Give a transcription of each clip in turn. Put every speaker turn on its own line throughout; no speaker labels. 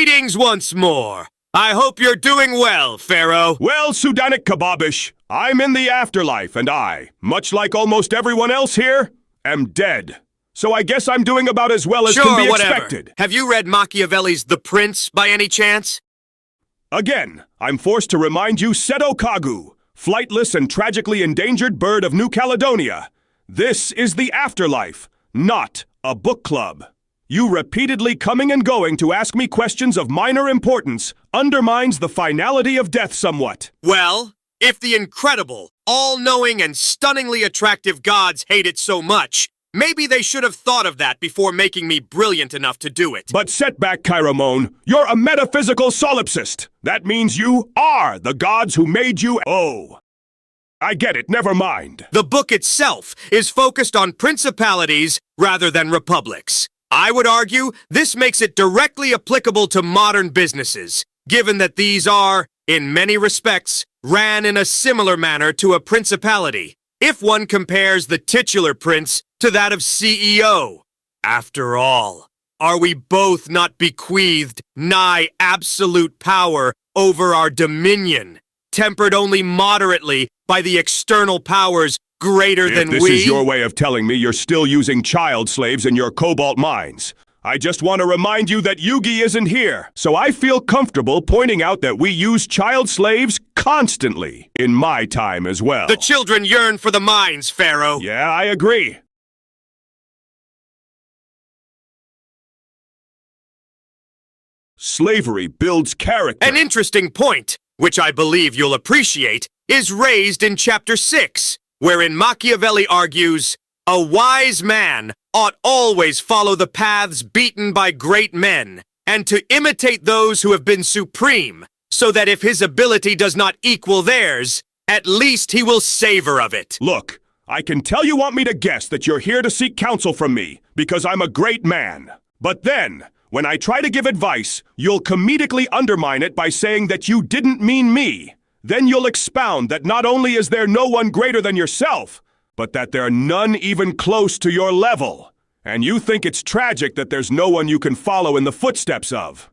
Greetings once more. I hope you're doing well, Pharaoh.
Well, Sudanic Kababish, I'm in the afterlife, and I, much like almost everyone else here, am dead. So I guess I'm doing about as well as can be expected.
Have you read Machiavelli's The Prince by any chance?
Again, I'm forced to remind you Seto Kagu, flightless and tragically endangered bird of New Caledonia. This is the afterlife, not a book club. You repeatedly coming and going to ask me questions of minor importance undermines the finality of death somewhat.
Well, if the incredible, all-knowing, and stunningly attractive gods hate it so much, maybe they should have thought of that before making me brilliant enough to do it.
But set back, Chiramon. You're a metaphysical solipsist. That means you are the gods who made you. Oh, I get it. Never mind.
The book itself is focused on principalities rather than republics. I would argue this makes it directly applicable to modern businesses, given that these are, in many respects, ran in a similar manner to a principality, if one compares the titular prince to that of CEO. After all, are we both not bequeathed nigh absolute power over our dominion, tempered only moderately by the external powers greater than we?
If this is your way of telling me you're still using child slaves in your cobalt mines, I just want to remind you that Yugi isn't here, so I feel comfortable pointing out that we use child slaves constantly in my time as well.
The children yearn for the mines, Pharaoh.
Yeah, I agree. Slavery builds character.
An interesting point, which I believe you'll appreciate, is raised in Chapter 6, wherein Machiavelli argues, a wise man ought always follow the paths beaten by great men, and to imitate those who have been supreme, so that if his ability does not equal theirs, at least he will savor of it.
Look, I can tell you want me to guess that you're here to seek counsel from me, because I'm a great man. But then, when I try to give advice, you'll comedically undermine it by saying that you didn't mean me. Then you'll expound that not only is there no one greater than yourself, but that there are none even close to your level. And you think it's tragic that there's no one you can follow in the footsteps of.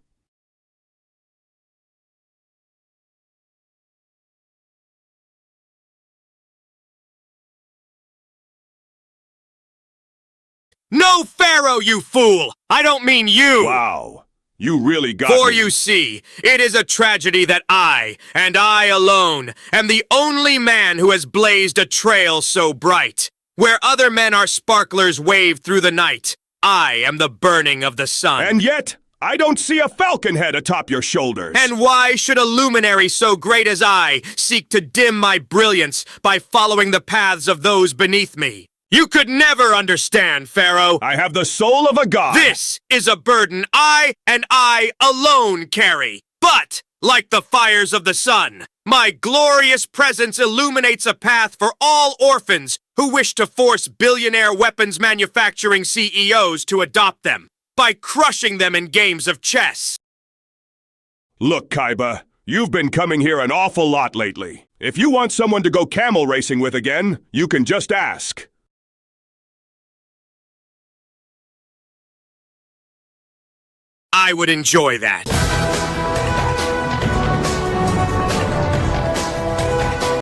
No, Pharaoh, you fool! I don't mean you!
Wow. You really got
For
me.
you see, it is a tragedy that I, and I alone, am the only man who has blazed a trail so bright. Where other men are sparklers waved through the night, I am the burning of the sun.
And yet, I don't see a falcon head atop your shoulders.
And why should a luminary so great as I seek to dim my brilliance by following the paths of those beneath me? You could never understand, Pharaoh.
I have the soul of a god.
This is a burden I and I alone carry. But, like the fires of the sun, my glorious presence illuminates a path for all orphans who wish to force billionaire weapons manufacturing CEOs to adopt them, by crushing them in games of chess.
Look, Kaiba, you've been coming here an awful lot lately. If you want someone to go camel racing with again, you can just ask.
I would enjoy that.